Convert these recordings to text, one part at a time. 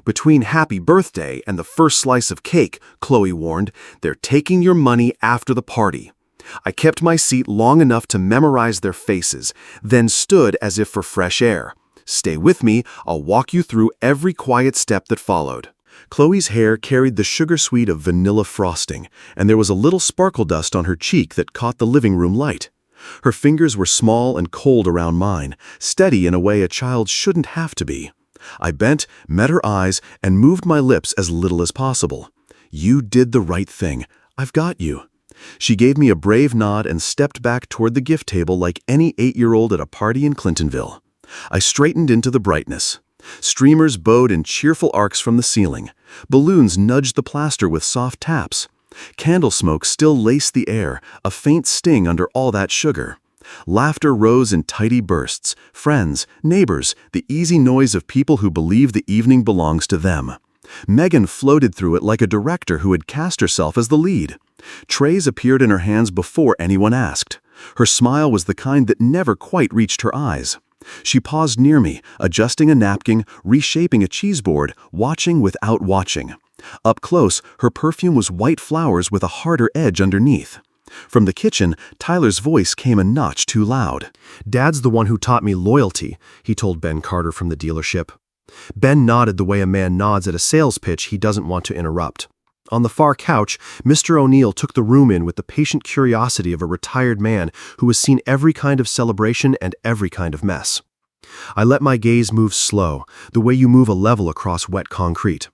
Between happy birthday and the first slice of cake, Chloe warned, they're taking your money after the party. I kept my seat long enough to memorize their faces, then stood as if for fresh air. Stay with me, I'll walk you through every quiet step that followed. Chloe's hair carried the sugar sweet of vanilla frosting, and there was a little sparkle dust on her cheek that caught the living room light. Her fingers were small and cold around mine, steady in a way a child shouldn't have to be. I bent, met her eyes, and moved my lips as little as possible. You did the right thing. I've got you. She gave me a brave nod and stepped back toward the gift table like any 8-year-old at a party in Clintonville. I straightened into the brightness. Streamers bowed in cheerful arcs from the ceiling. Balloons nudged the plaster with soft taps. Candle smoke still laced the air, a faint sting under all that sugar. Laughter rose in tidy bursts. Friends, neighbors, the easy noise of people who believe the evening belongs to them. Megan floated through it like a director who had cast herself as the lead. Trays appeared in her hands before anyone asked. Her smile was the kind that never quite reached her eyes. She paused near me, adjusting a napkin, reshaping a cheese board, watching without watching. Up close, her perfume was white flowers with a harder edge underneath. From the kitchen, Tyler's voice came a notch too loud. "Dad's the one who taught me loyalty," he told Ben Carter from the dealership. Ben nodded the way a man nods at a sales pitch he doesn't want to interrupt. On the far couch, Mr. O'Neill took the room in with the patient curiosity of a retired man who has seen every kind of celebration and every kind of mess. I let my gaze move slow, the way you move a level across wet concrete.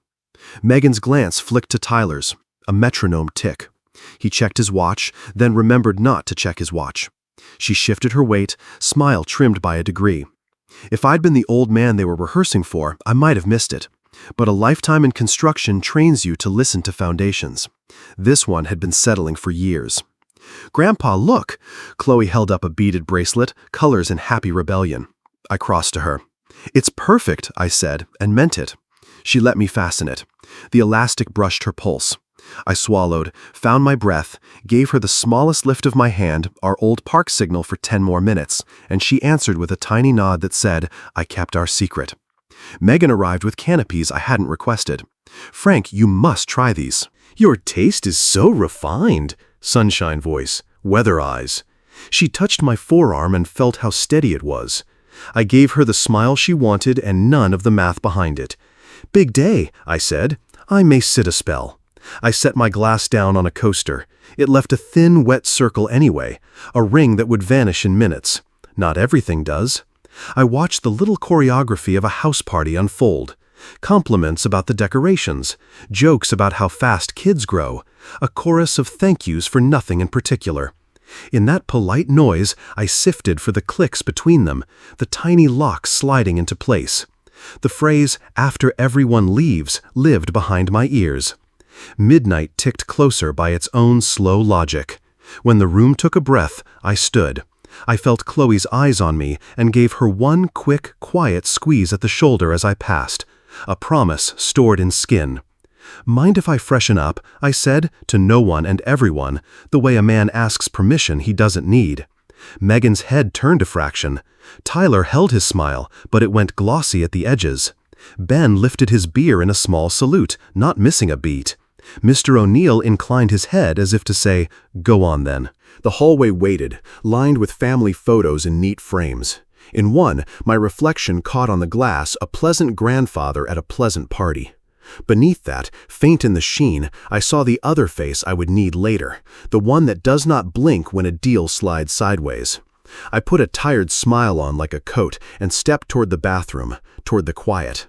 Megan's glance flicked to Tyler's, a metronome tick. He checked his watch, then remembered not to check his watch. She shifted her weight, smile trimmed by a degree. If I'd been the old man they were rehearsing for, I might have missed it. But a lifetime in construction trains you to listen to foundations. This one had been settling for years. "Grandpa, look!" Chloe held up a beaded bracelet, colors in happy rebellion. I crossed to her. "It's perfect," I said, and meant it. She let me fasten it. The elastic brushed her pulse. I swallowed, found my breath, gave her the smallest lift of my hand, our old park signal for 10 more minutes, and she answered with a tiny nod that said, "I kept our secret." Megan arrived with canopies I hadn't requested. "Frank, you must try these." "Your taste is so refined," sunshine voice, weather eyes. She touched my forearm and felt how steady it was. I gave her the smile she wanted and none of the math behind it. "Big day," I said. "I may sit a spell." I set my glass down on a coaster. It left a thin, wet circle anyway, a ring that would vanish in minutes. Not everything does. I watched the little choreography of a house party unfold. Compliments about the decorations, jokes about how fast kids grow, a chorus of thank yous for nothing in particular. In that polite noise, I sifted for the clicks between them, the tiny locks sliding into place. The phrase, "after everyone leaves," lived behind my ears. Midnight ticked closer by its own slow logic. When the room took a breath, I stood. I felt Chloe's eyes on me and gave her one quick, quiet squeeze at the shoulder as I passed, a promise stored in skin. "Mind if I freshen up?" I said, to no one and everyone, the way a man asks permission he doesn't need. Megan's head turned a fraction. Tyler held his smile, but it went glossy at the edges. Ben lifted his beer in a small salute, not missing a beat. Mr. O'Neill inclined his head as if to say, "Go on then." The hallway waited, lined with family photos in neat frames. In one, my reflection caught on the glass a pleasant grandfather at a pleasant party. Beneath that, faint in the sheen, I saw the other face I would need later, the one that does not blink when a deal slides sideways. I put a tired smile on like a coat and stepped toward the bathroom, toward the quiet.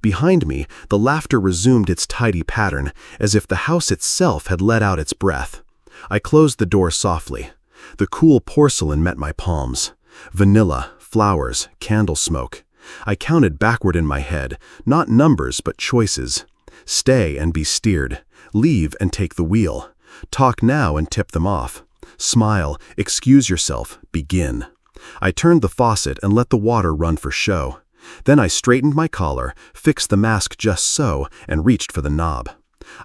Behind me, the laughter resumed its tidy pattern, as if the house itself had let out its breath. I closed the door softly. The cool porcelain met my palms. Vanilla, flowers, candle smoke. I counted backward in my head, not numbers but choices. Stay and be steered. Leave and take the wheel. Talk now and tip them off. Smile, excuse yourself, begin. I turned the faucet and let the water run for show. Then I straightened my collar, fixed the mask just so, and reached for the knob.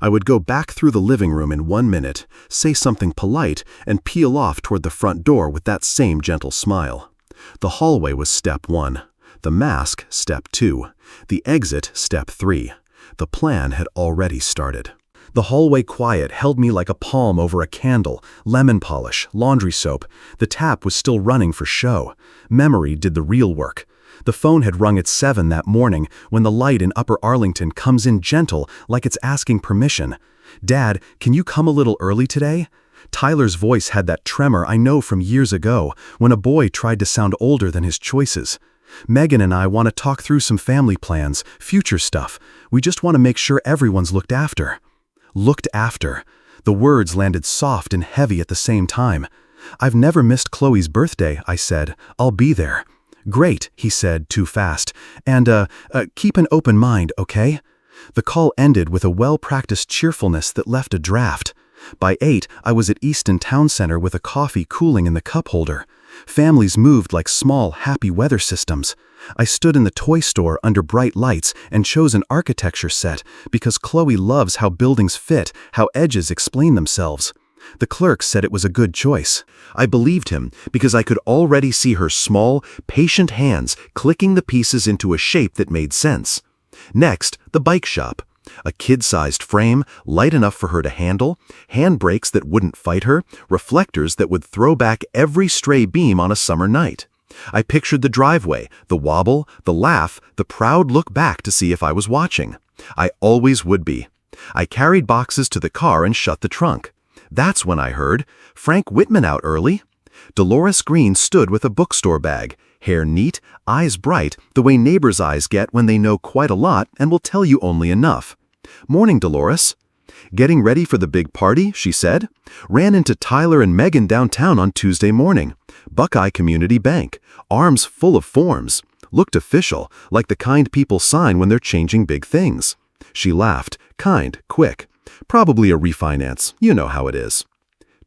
I would go back through the living room in 1 minute, say something polite, and peel off toward the front door with that same gentle smile. The hallway was step 1. The mask, step 2. The exit, step 3. The plan had already started. The hallway quiet held me like a palm over a candle, lemon polish, laundry soap. The tap was still running for show. Memory did the real work. The phone had rung at 7 that morning when the light in Upper Arlington comes in gentle like it's asking permission. "Dad, can you come a little early today?" Tyler's voice had that tremor I know from years ago when a boy tried to sound older than his choices. "Megan and I want to talk through some family plans, future stuff. We just want to make sure everyone's looked after." Looked after. The words landed soft and heavy at the same time. "I've never missed Chloe's birthday," I said. "I'll be there." "Great," he said, too fast. "And, keep an open mind, okay?" The call ended with a well-practiced cheerfulness that left a draft. By 8, I was at Easton Town Center with a coffee cooling in the cup holder. Families moved like small, happy weather systems. I stood in the toy store under bright lights and chose an architecture set because Chloe loves how buildings fit, how edges explain themselves. The clerk said it was a good choice. I believed him because I could already see her small, patient hands clicking the pieces into a shape that made sense. Next, the bike shop. A kid-sized frame, light enough for her to handle, handbrakes that wouldn't fight her, reflectors that would throw back every stray beam on a summer night. I pictured the driveway, the wobble, the laugh, the proud look back to see if I was watching. I always would be. I carried boxes to the car and shut the trunk. That's when I heard, "Frank Whitman out early?" Dolores Green stood with a bookstore bag, hair neat, eyes bright, the way neighbors' eyes get when they know quite a lot and will tell you only enough. "Morning, Dolores." "Getting ready for the big party," she said. "Ran into Tyler and Megan downtown on Tuesday morning. Buckeye Community Bank. Arms full of forms. Looked official, like the kind people sign when they're changing big things." She laughed, kind, quick. "Probably a refinance. You know how it is."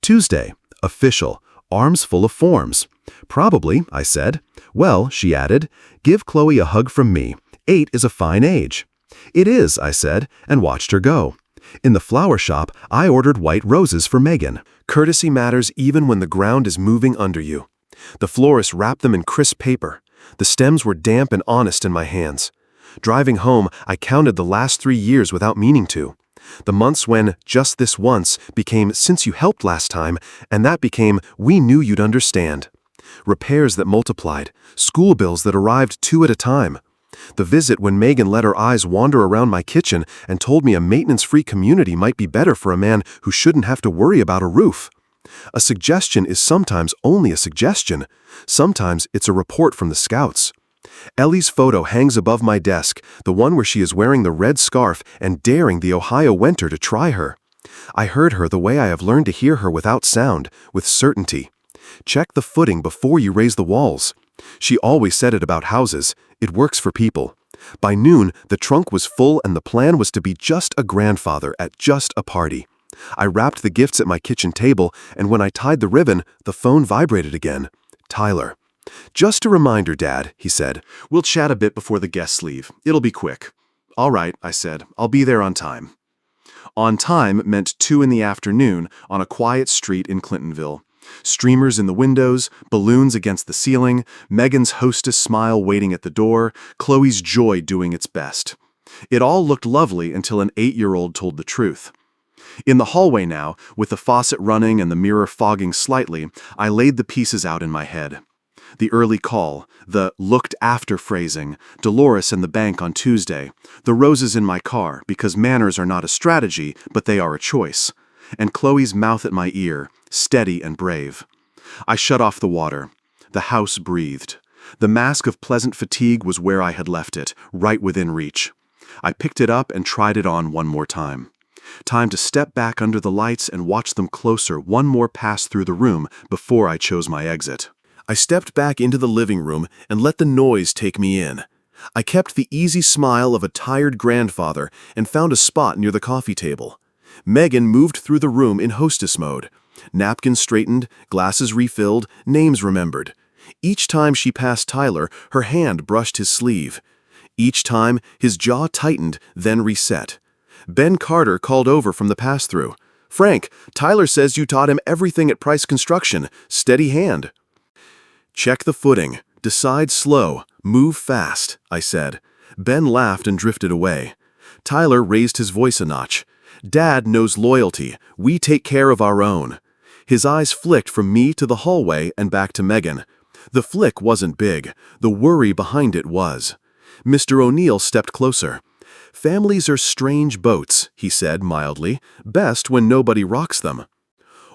"Tuesday. Official. Arms full of forms." "Probably," I said. "Well," she added, "give Chloe a hug from me. 8 is a fine age." "It is," I said, and watched her go. In the flower shop, I ordered white roses for Megan. Courtesy matters even when the ground is moving under you. The florist wrapped them in crisp paper. The stems were damp and honest in my hands. Driving home, I counted the last 3 years without meaning to. The months when "just this once" became "since you helped last time," and that became "we knew you'd understand." Repairs that multiplied, school bills that arrived 2 at a time. The visit when Megan let her eyes wander around my kitchen and told me a maintenance-free community might be better for a man who shouldn't have to worry about a roof. A suggestion is sometimes only a suggestion. Sometimes it's a report from the Scouts. Ellie's photo hangs above my desk, the one where she is wearing the red scarf and daring the Ohio winter to try her. I heard her the way I have learned to hear her without sound, with certainty. Check the footing before you raise the walls. She always said it about houses. It works for people. By noon, the trunk was full and the plan was to be just a grandfather at just a party. I wrapped the gifts at my kitchen table, and when I tied the ribbon, the phone vibrated again. Tyler. "Just a reminder, Dad," he said. "We'll chat a bit before the guests leave. It'll be quick." "All right," I said. "I'll be there on time." On time meant 2 in the afternoon on a quiet street in Clintonville. Streamers in the windows, balloons against the ceiling, Megan's hostess smile waiting at the door, Chloe's joy doing its best. It all looked lovely until an 8-year-old told the truth. In the hallway now, with the faucet running and the mirror fogging slightly, I laid the pieces out in my head. The early call, the looked after phrasing, Dolores and the bank on Tuesday, the roses in my car because manners are not a strategy, but they are a choice, and Chloe's mouth at my ear, steady and brave. I shut off the water. The house breathed. The mask of pleasant fatigue was where I had left it, right within reach. I picked it up and tried it on one more time. Time to step back under the lights and watch them closer one more pass through the room before I chose my exit. I stepped back into the living room and let the noise take me in. I kept the easy smile of a tired grandfather and found a spot near the coffee table. Megan moved through the room in hostess mode. Napkins straightened, glasses refilled, names remembered. Each time she passed Tyler, her hand brushed his sleeve. Each time, his jaw tightened, then reset. Ben Carter called over from the pass-through. "Frank, Tyler says you taught him everything at Price Construction. Steady hand." "Check the footing. Decide slow. Move fast," I said. Ben laughed and drifted away. Tyler raised his voice a notch. Dad knows loyalty. We take care of our own. His eyes flicked from me to the hallway and back to Megan. The flick wasn't big. The worry behind it was. Mr. O'Neill stepped closer. Families are strange boats, he said mildly, best when nobody rocks them.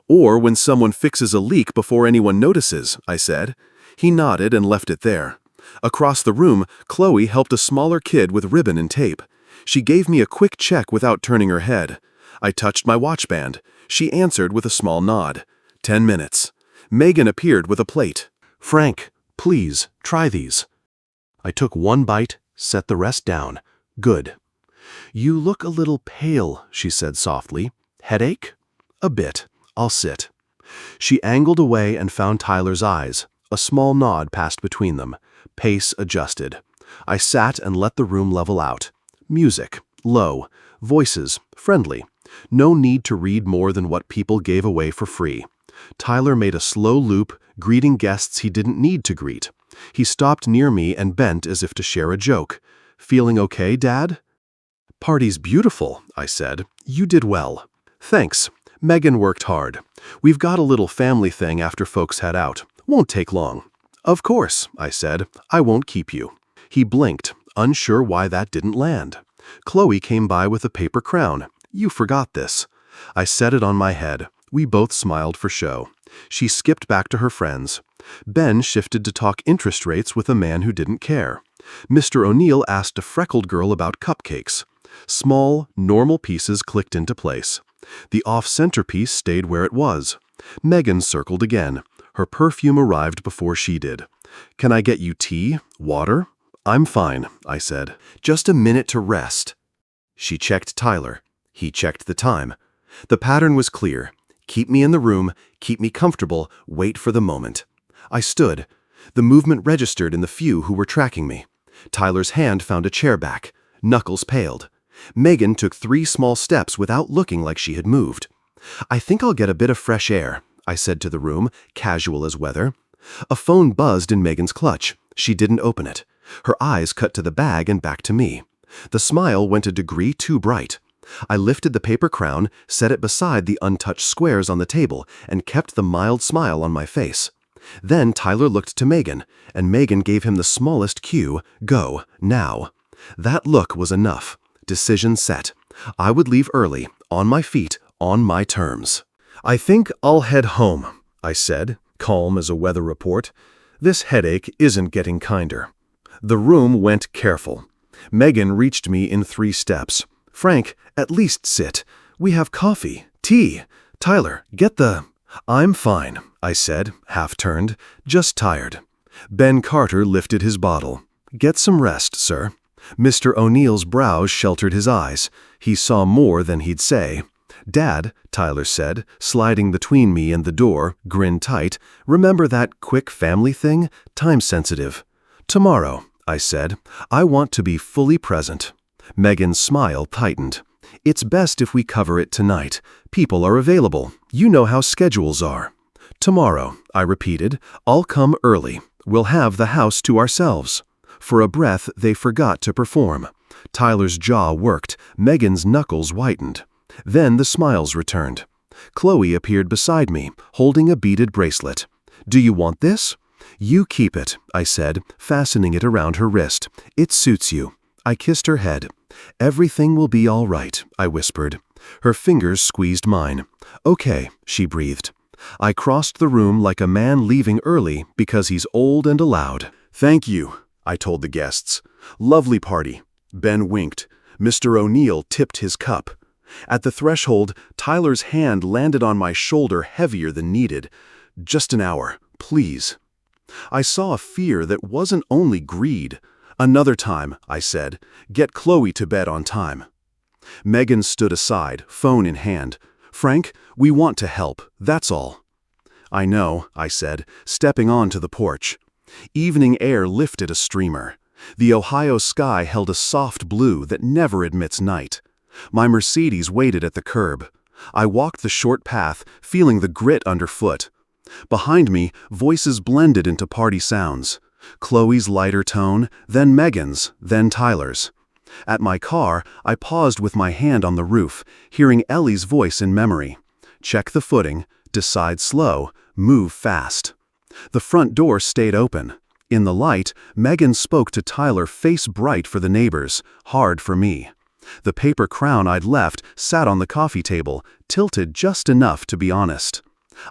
Or when someone fixes a leak before anyone notices, I said. He nodded and left it there. Across the room, Chloe helped a smaller kid with ribbon and tape. She gave me a quick check without turning her head. I touched my watch band. She answered with a small nod. 10 minutes. Megan appeared with a plate. Frank, please, try these. I took one bite, set the rest down. Good. You look a little pale, she said softly. Headache? A bit. I'll sit. She angled away and found Tyler's eyes. A small nod passed between them. Pace adjusted. I sat and let the room level out. Music, low. Voices, friendly. No need to read more than what people gave away for free. Tyler made a slow loop, greeting guests he didn't need to greet. He stopped near me and bent as if to share a joke. Feeling okay, Dad? Party's beautiful, I said. You did well. Thanks. Megan worked hard. We've got a little family thing after folks head out. Won't take long. Of course, I said. I won't keep you. He blinked, unsure why that didn't land. Chloe came by with a paper crown. You forgot this. I set it on my head. We both smiled for show. She skipped back to her friends. Ben shifted to talk interest rates with a man who didn't care. Mr. O'Neill asked a freckled girl about cupcakes. Small, normal pieces clicked into place. The off-center piece stayed where it was. Megan circled again. Her perfume arrived before she did. Can I get you tea? Water? I'm fine, I said. Just a minute to rest. She checked Tyler. He checked the time. The pattern was clear. Keep me in the room, keep me comfortable, wait for the moment. I stood. The movement registered in the few who were tracking me. Tyler's hand found a chair back. Knuckles paled. Megan took 3 small steps without looking like she had moved. I think I'll get a bit of fresh air, I said to the room, casual as weather. A phone buzzed in Megan's clutch. She didn't open it. Her eyes cut to the bag and back to me. The smile went a degree too bright. I lifted the paper crown, set it beside the untouched squares on the table, and kept the mild smile on my face. Then Tyler looked to Megan, and Megan gave him the smallest cue, go, now. That look was enough. Decision set. I would leave early, on my feet, on my terms. I think I'll head home, I said, calm as a weather report. This headache isn't getting kinder. The room went careful. Megan reached me in 3 steps. Frank, at least sit. We have coffee, tea. Tyler, get the... I'm fine, I said, half-turned, just tired. Ben Carter lifted his bottle. Get some rest, sir. Mr. O'Neill's brows sheltered his eyes. He saw more than he'd say. Dad, Tyler said, sliding between me and the door, grin tight, remember that quick family thing? Time-sensitive. Tomorrow, I said. I want to be fully present. Megan's smile tightened. It's best if we cover it tonight. People are available. You know how schedules are. Tomorrow, I repeated. I'll come early. We'll have the house to ourselves. For a breath, they forgot to perform. Tyler's jaw worked. Megan's knuckles whitened. Then the smiles returned. Chloe appeared beside me, holding a beaded bracelet. Do you want this? You keep it, I said, fastening it around her wrist. It suits you. I kissed her head. Everything will be all right, I whispered. Her fingers squeezed mine. Okay, she breathed. I crossed the room like a man leaving early because he's old and allowed. Thank you, I told the guests. Lovely party. Ben winked. Mr. O'Neill tipped his cup. At the threshold, Tyler's hand landed on my shoulder heavier than needed. Just an hour, please. I saw a fear that wasn't only greed. Another time, I said, get Chloe to bed on time. Megan stood aside, phone in hand. Frank, we want to help, that's all. I know, I said, stepping onto the porch. Evening air lifted a streamer. The Ohio sky held a soft blue that never admits night. My Mercedes waited at the curb. I walked the short path, feeling the grit underfoot. Behind me, voices blended into party sounds. Chloe's lighter tone, then Megan's, then Tyler's. At my car, I paused with my hand on the roof, hearing Ellie's voice in memory. Check the footing, decide slow, move fast. The front door stayed open. In the light, Megan spoke to Tyler, face bright for the neighbors, hard for me. The paper crown I'd left sat on the coffee table, tilted just enough to be honest.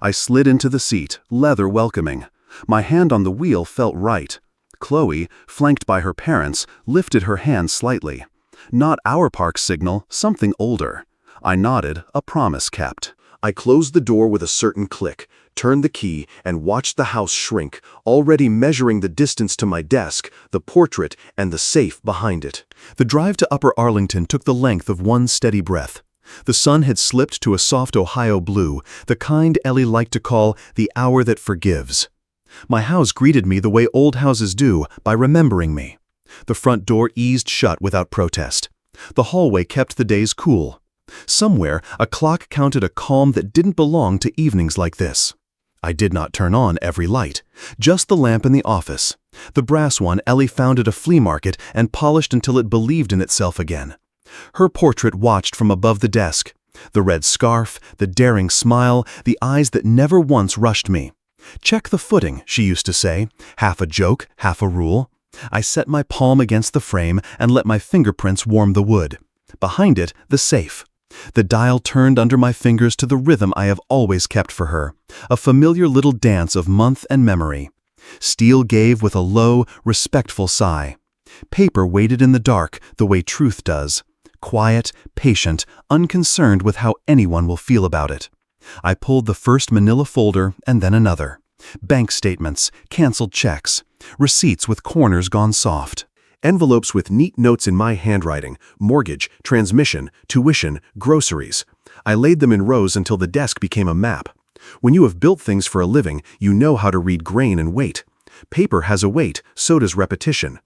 I slid into the seat, leather welcoming. My hand on the wheel felt right. Chloe, flanked by her parents, lifted her hand slightly. Not our park signal, something older. I nodded, a promise kept. I closed the door with a certain click, turned the key, and watched the house shrink, already measuring the distance to my desk, the portrait, and the safe behind it. The drive to Upper Arlington took the length of one steady breath. The sun had slipped to a soft Ohio blue, the kind Ellie liked to call the hour that forgives. My house greeted me the way old houses do, by remembering me. The front door eased shut without protest. The hallway kept the days cool. Somewhere, a clock counted a calm that didn't belong to evenings like this. I did not turn on every light, just the lamp in the office. The brass one Ellie found at a flea market and polished until it believed in itself again. Her portrait watched from above the desk. The red scarf, the daring smile, the eyes that never once rushed me. Check the footing, she used to say, half a joke, half a rule. I set my palm against the frame and let my fingerprints warm the wood. Behind it, the safe. The dial turned under my fingers to the rhythm I have always kept for her, a familiar little dance of month and memory. Steel gave with a low, respectful sigh. Paper waited in the dark the way truth does. Quiet, patient, unconcerned with how anyone will feel about it. I pulled the first manila folder and then another. Bank statements, canceled checks, receipts with corners gone soft. Envelopes with neat notes in my handwriting, mortgage, transmission, tuition, groceries. I laid them in rows until the desk became a map. When you have built things for a living, you know how to read grain and weight. Paper has a weight, so does repetition.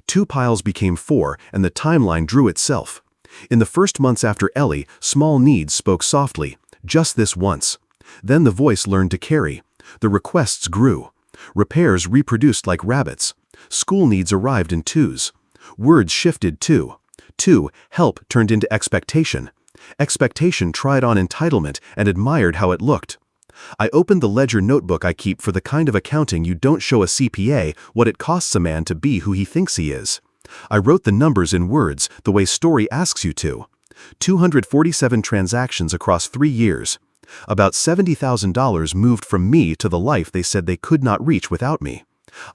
2 piles became 4, and the timeline drew itself. In the first months after Ellie, small needs spoke softly, just this once. Then the voice learned to carry. The requests grew. Repairs reproduced like rabbits. School needs arrived in 2s. Words shifted too. 2, help turned into expectation. Expectation tried on entitlement and admired how it looked. I opened the ledger notebook I keep for the kind of accounting you don't show a CPA what it costs a man to be who he thinks he is. I wrote the numbers in words, the way story asks you to. 247 transactions across 3 years. About $70,000 moved from me to the life they said they could not reach without me.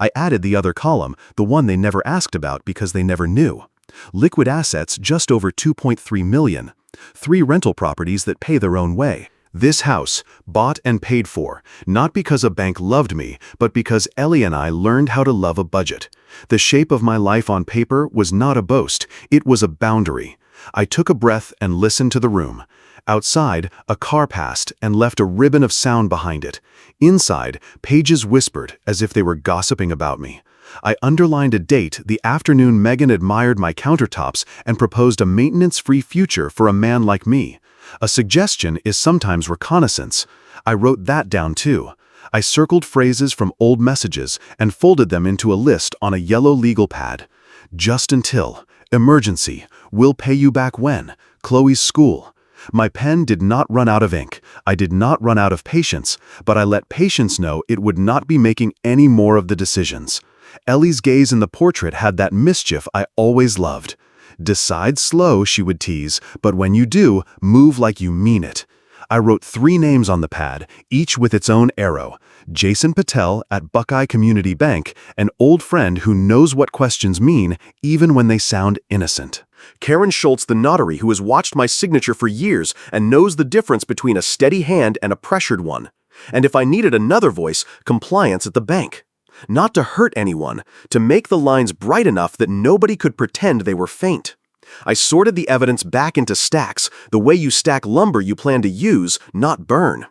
I added the other column, the one they never asked about because they never knew. Liquid assets just over $2.3 million. 3 rental properties that pay their own way. This house, bought and paid for, not because a bank loved me, but because Ellie and I learned how to love a budget. The shape of my life on paper was not a boast, it was a boundary. I took a breath and listened to the room. Outside, a car passed and left a ribbon of sound behind it. Inside, pages whispered as if they were gossiping about me. I underlined a date the afternoon Megan admired my countertops and proposed a maintenance-free future for a man like me. A suggestion is sometimes reconnaissance. I wrote that down too. I circled phrases from old messages and folded them into a list on a yellow legal pad. Just until, emergency, we'll pay you back when, Chloe's school. My pen did not run out of ink. I did not run out of patience, but I let patience know it would not be making any more of the decisions. Ellie's gaze in the portrait had that mischief I always loved. Decide slow, she would tease, but when you do, move like you mean it. I wrote 3 names on the pad, each with its own arrow. Jason Patel at Buckeye Community Bank, an old friend who knows what questions mean, even when they sound innocent. Karen Schultz, the notary, who has watched my signature for years and knows the difference between a steady hand and a pressured one. And if I needed another voice, compliance at the bank. Not to hurt anyone, to make the lines bright enough that nobody could pretend they were faint. I sorted the evidence back into stacks, the way you stack lumber you plan to use, not burn.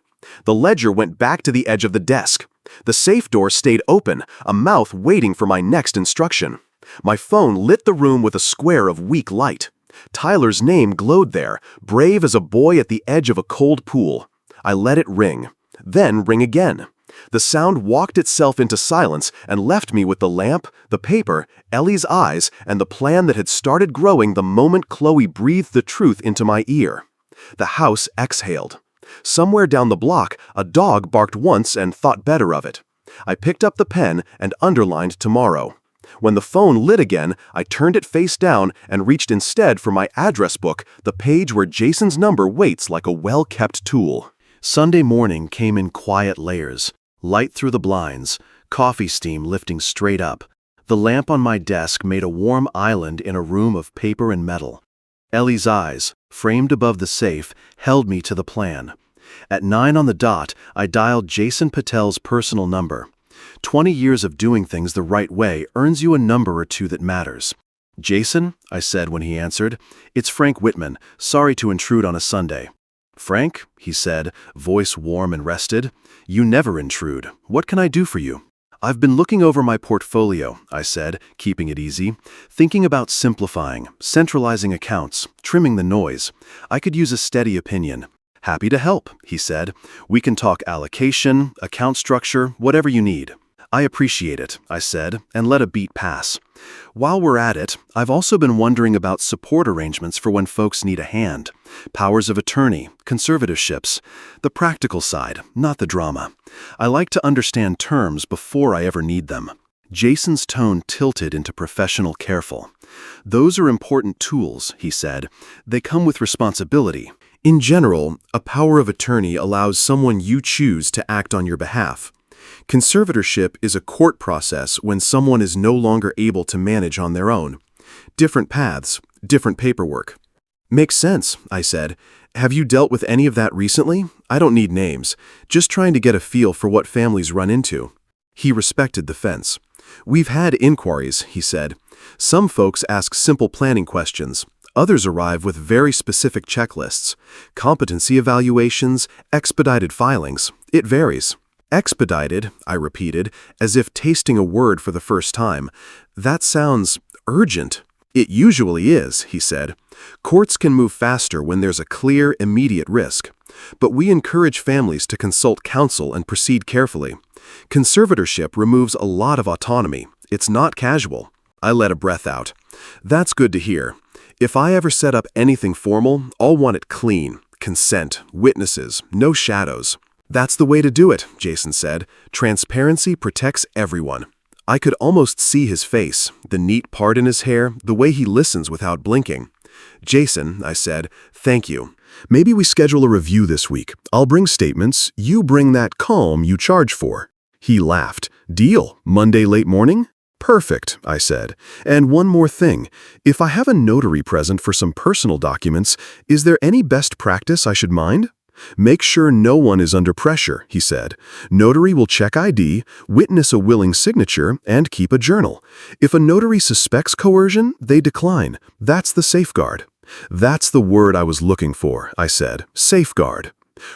The ledger went back to the edge of the desk. The safe door stayed open, a mouth waiting for my next instruction. My phone lit the room with a square of weak light. Tyler's name glowed there, brave as a boy at the edge of a cold pool. I let it ring, then ring again. The sound walked itself into silence and left me with the lamp, the paper, Ellie's eyes, and the plan that had started growing the moment Chloe breathed the truth into my ear. The house exhaled. Somewhere down the block, a dog barked once and thought better of it. I picked up the pen and underlined tomorrow. When the phone lit again, I turned it face down and reached instead for my address book, the page where Jason's number waits like a well-kept tool. Sunday morning came in quiet layers, light through the blinds, coffee steam lifting straight up. The lamp on my desk made a warm island in a room of paper and metal. Ellie's eyes, framed above the safe, held me to the plan. At 9 on the dot, I dialed Jason Patel's personal number. 20 years of doing things the right way earns you a number or two that matters. "Jason," I said when he answered, "it's Frank Whitman. Sorry to intrude on a Sunday." "Frank," he said, voice warm and rested, "you never intrude. What can I do for you?" "I've been looking over my portfolio," I said, keeping it easy, "thinking about simplifying, centralizing accounts, trimming the noise. I could use a steady opinion." "Happy to help," he said. "We can talk allocation, account structure, whatever you need." "I appreciate it," I said, and let a beat pass. "While we're at it, I've also been wondering about support arrangements for when folks need a hand. Powers of attorney, conservatorships. The practical side, not the drama. I like to understand terms before I ever need them." Jason's tone tilted into professional careful. "Those are important tools," he said. "They come with responsibility. In general, a power of attorney allows someone you choose to act on your behalf. Conservatorship is a court process when someone is no longer able to manage on their own. Different paths, different paperwork." "Makes sense," I said. "Have you dealt with any of that recently? I don't need names, just trying to get a feel for what families run into." He respected the fence. "We've had inquiries," he said. "Some folks ask simple planning questions. Others arrive with very specific checklists. Competency evaluations, expedited filings. It varies." "Expedited," I repeated, as if tasting a word for the first time. "That sounds urgent." "It usually is," he said. "Courts can move faster when there's a clear, immediate risk. But we encourage families to consult counsel and proceed carefully. Conservatorship removes a lot of autonomy. It's not casual." I let a breath out. "That's good to hear. If I ever set up anything formal, I'll want it clean. Consent, witnesses, no shadows." "That's the way to do it," Jason said. "Transparency protects everyone." I could almost see his face, the neat part in his hair, the way he listens without blinking. "Jason," I said, "thank you. Maybe we schedule a review this week. I'll bring statements, you bring that calm you charge for." He laughed. "Deal. Monday late morning?" "Perfect," I said. "And one more thing. If I have a notary present for some personal documents, is there any best practice I should mind?" "Make sure no one is under pressure," he said. "Notary will check ID, witness a willing signature, and keep a journal. If a notary suspects coercion, they decline. That's the safeguard." "That's the word I was looking for," I said. "Safeguard."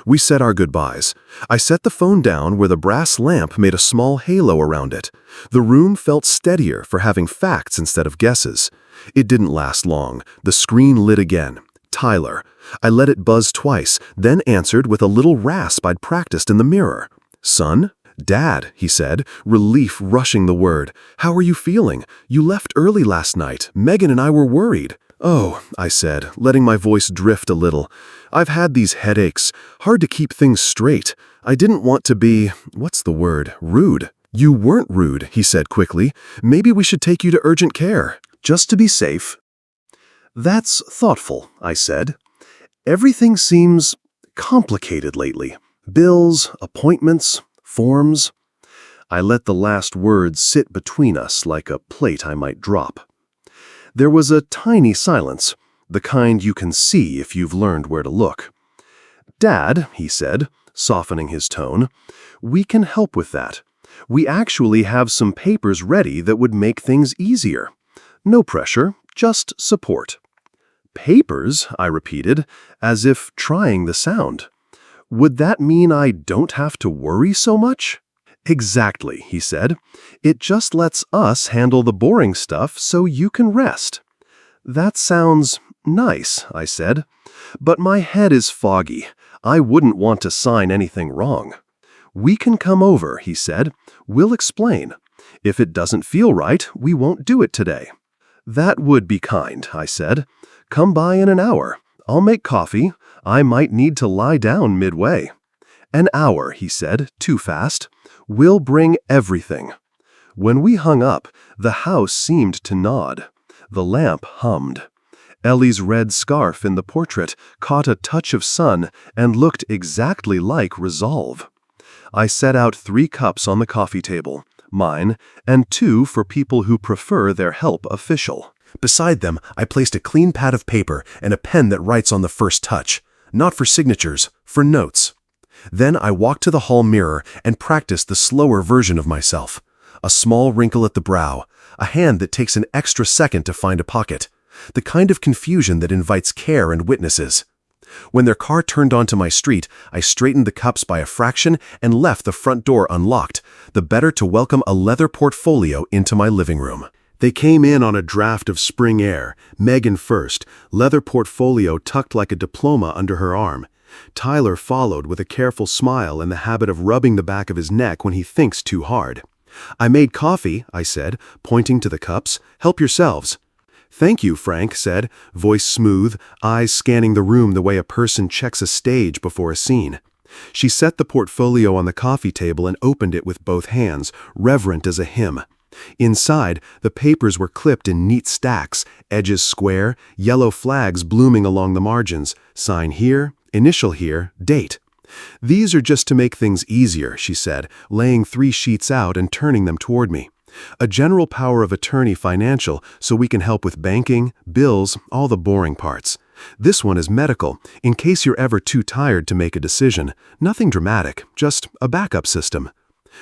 We said our goodbyes. I set the phone down where the brass lamp made a small halo around it. The room felt steadier for having facts instead of guesses. It didn't last long. The screen lit again. Tyler. I let it buzz twice, then answered with a little rasp I'd practiced in the mirror. "Son?" "Dad," he said, relief rushing the word. "How are you feeling? You left early last night. Megan and I were worried." "Oh," I said, letting my voice drift a little. "I've had these headaches. Hard to keep things straight. I didn't want to be, what's the word, rude." "You weren't rude," he said quickly. "Maybe we should take you to urgent care, just to be safe." "That's thoughtful," I said. "Everything seems complicated lately. Bills, appointments, forms." I let the last words sit between us like a plate I might drop. There was a tiny silence, the kind you can see if you've learned where to look. "Dad," he said, softening his tone, "we can help with that. We actually have some papers ready that would make things easier. No pressure, just support." "Papers?" I repeated, as if trying the sound. "Would that mean I don't have to worry so much?" "Exactly," he said. "It just lets us handle the boring stuff so you can rest." "That sounds nice," I said. "But my head is foggy. I wouldn't want to sign anything wrong." "We can come over," he said. "We'll explain. If it doesn't feel right, we won't do it today." "That would be kind," I said. "Come by in an hour. I'll make coffee. I might need to lie down midway." "An hour," he said, too fast. "We'll bring everything." When we hung up, the house seemed to nod. The lamp hummed. Ellie's red scarf in the portrait caught a touch of sun and looked exactly like resolve. I set out 3 cups on the coffee table, mine, and 2 for people who prefer their help official. Beside them, I placed a clean pad of paper and a pen that writes on the first touch. Not for signatures, for notes. Then I walked to the hall mirror and practiced the slower version of myself. A small wrinkle at the brow, a hand that takes an extra second to find a pocket. The kind of confusion that invites care and witnesses. When their car turned onto my street, I straightened the cups by a fraction and left the front door unlocked, the better to welcome a leather portfolio into my living room. They came in on a draft of spring air, Megan first, leather portfolio tucked like a diploma under her arm. Tyler followed with a careful smile and the habit of rubbing the back of his neck when he thinks too hard. "I made coffee," I said, pointing to the cups. "Help yourselves." "Thank you," Frank said, voice smooth, eyes scanning the room the way a person checks a stage before a scene. She set the portfolio on the coffee table and opened it with both hands, reverent as a hymn. Inside, the papers were clipped in neat stacks, edges square, yellow flags blooming along the margins, sign here, initial here, date. "These are just to make things easier," she said, laying 3 sheets out and turning them toward me. "A general power of attorney financial, so we can help with banking, bills, all the boring parts. This one is medical, in case you're ever too tired to make a decision. Nothing dramatic, just a backup system."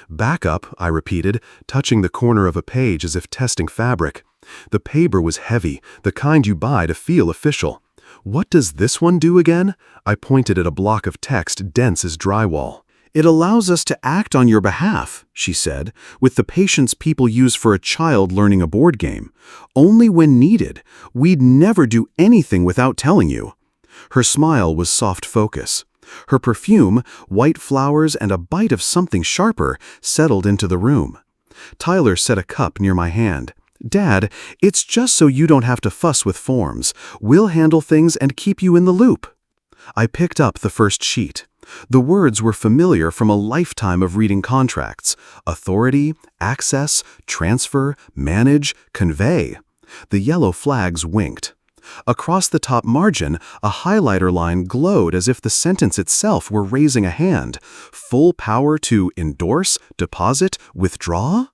"Backup," I repeated, touching the corner of a page as if testing fabric. The paper was heavy, the kind you buy to feel official. "What does this one do again?" I pointed at a block of text dense as drywall. "It allows us to act on your behalf," she said, "with the patience people use for a child learning a board game. Only when needed. We'd never do anything without telling you." Her smile was soft focus. Her perfume, white flowers and a bite of something sharper, settled into the room. Tyler set a cup near my hand. "Dad, it's just so you don't have to fuss with forms. We'll handle things and keep you in the loop." I picked up the first sheet. The words were familiar from a lifetime of reading contracts. Authority, access, transfer, manage, convey. The yellow flags winked. Across the top margin, a highlighter line glowed as if the sentence itself were raising a hand. Full power to endorse, deposit, withdraw?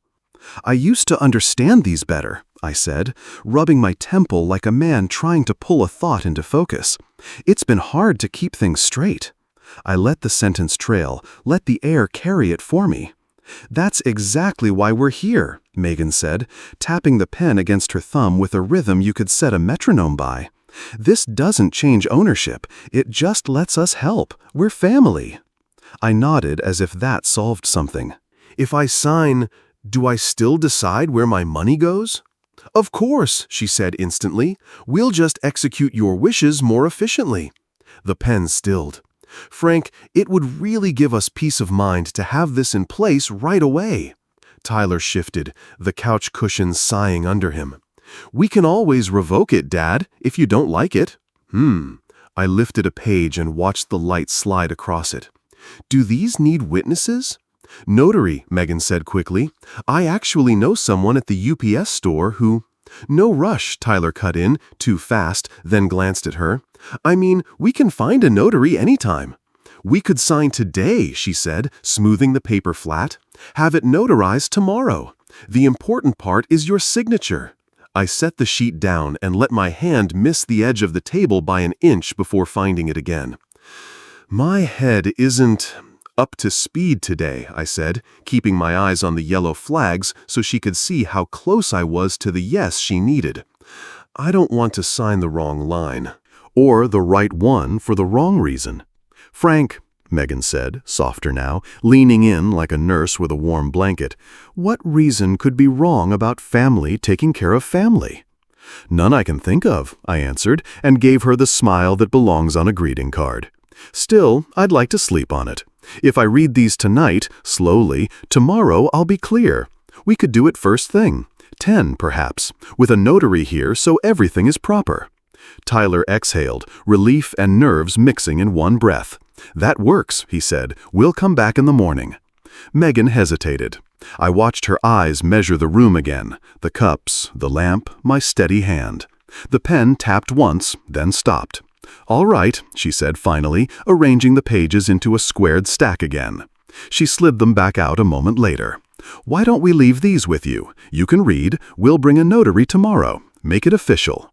"I used to understand these better," I said, rubbing my temple like a man trying to pull a thought into focus. "It's been hard to keep things straight." I let the sentence trail, let the air carry it for me. "That's exactly why we're here," Megan said, tapping the pen against her thumb with a rhythm you could set a metronome by. "This doesn't change ownership, it just lets us help. We're family." I nodded as if that solved something. "If I sign, do I still decide where my money goes?" "Of course," she said instantly. "We'll just execute your wishes more efficiently." The pen stilled. "Frank, it would really give us peace of mind to have this in place right away." Tyler shifted, the couch cushions sighing under him. "We can always revoke it, Dad, if you don't like it." I lifted a page and watched the light slide across it. "Do these need witnesses?" "Notary," Megan said quickly. "I actually know someone at the UPS store who—" "No rush," Tyler cut in, too fast, then glanced at her. "I mean, we can find a notary anytime." "We could sign today," she said, smoothing the paper flat. "Have it notarized tomorrow. The important part is your signature." I set the sheet down and let my hand miss the edge of the table by an inch before finding it again. "My head isn't up to speed today," I said, keeping my eyes on the yellow flags so she could see how close I was to the yes she needed. "I don't want to sign the wrong line." "Or the right one for the wrong reason." "Frank," Megan said, softer now, leaning in like a nurse with a warm blanket, "what reason could be wrong about family taking care of family?" "None I can think of," I answered, and gave her the smile that belongs on a greeting card. "Still, I'd like to sleep on it. If I read these tonight, slowly, tomorrow I'll be clear. We could do it first thing. 10, perhaps, with a notary here so everything is proper." Tyler exhaled, relief and nerves mixing in one breath. "That works," he said. "We'll come back in the morning." Megan hesitated. I watched her eyes measure the room again, the cups, the lamp, my steady hand. The pen tapped once, then stopped. "All right," she said finally, arranging the pages into a squared stack again. She slid them back out a moment later. "Why don't we leave these with you? You can read. We'll bring a notary tomorrow. Make it official."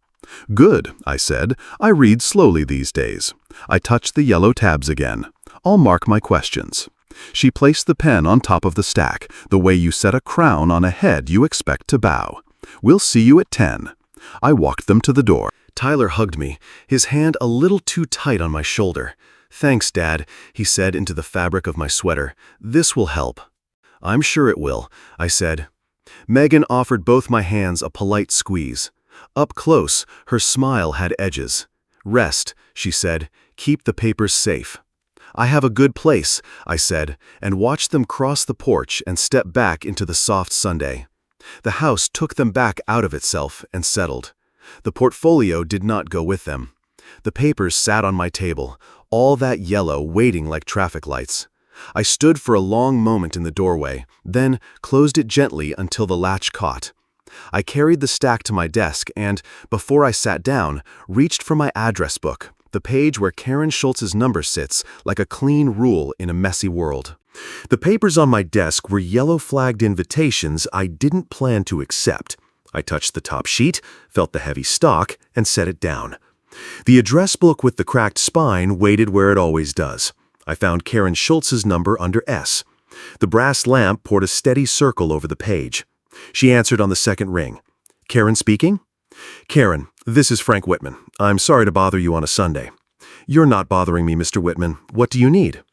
"Good," I said. "I read slowly these days." I touched the yellow tabs again. "I'll mark my questions." She placed the pen on top of the stack, the way you set a crown on a head you expect to bow. "We'll see you at 10. I walked them to the door. Tyler hugged me, his hand a little too tight on my shoulder. "Thanks, Dad," he said into the fabric of my sweater. "This will help." "I'm sure it will," I said. Megan offered both my hands a polite squeeze. Up close, her smile had edges. "Rest," she said. "Keep the papers safe." "I have a good place," I said, and watched them cross the porch and step back into the soft Sunday. The house took them back out of itself and settled. The portfolio did not go with them. The papers sat on my table, all that yellow waiting like traffic lights. I stood for a long moment in the doorway, then closed it gently until the latch caught. I carried the stack to my desk and, before I sat down, reached for my address book, the page where Karen Schultz's number sits like a clean rule in a messy world. The papers on my desk were yellow-flagged invitations I didn't plan to accept. I touched the top sheet, felt the heavy stock, and set it down. The address book with the cracked spine waited where it always does. I found Karen Schultz's number under S. The brass lamp poured a steady circle over the page. She answered on the second ring. "Karen speaking?" "Karen, this is Frank Whitman. I'm sorry to bother you on a Sunday." "You're not bothering me, Mr. Whitman. What do you need?"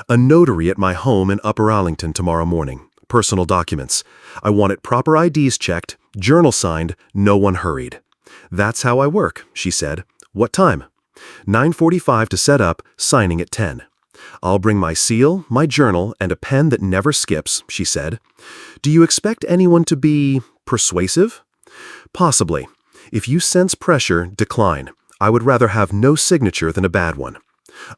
"A notary at my home in Upper Arlington tomorrow morning. Personal documents. I want it proper IDs checked, journal signed, no one hurried." "That's how I work," she said. "What time?" 9:45 to set up, signing at 10. "I'll bring my seal, my journal, and a pen that never skips," she said. "Do you expect anyone to be persuasive?" "Possibly. If you sense pressure, decline. I would rather have no signature than a bad one."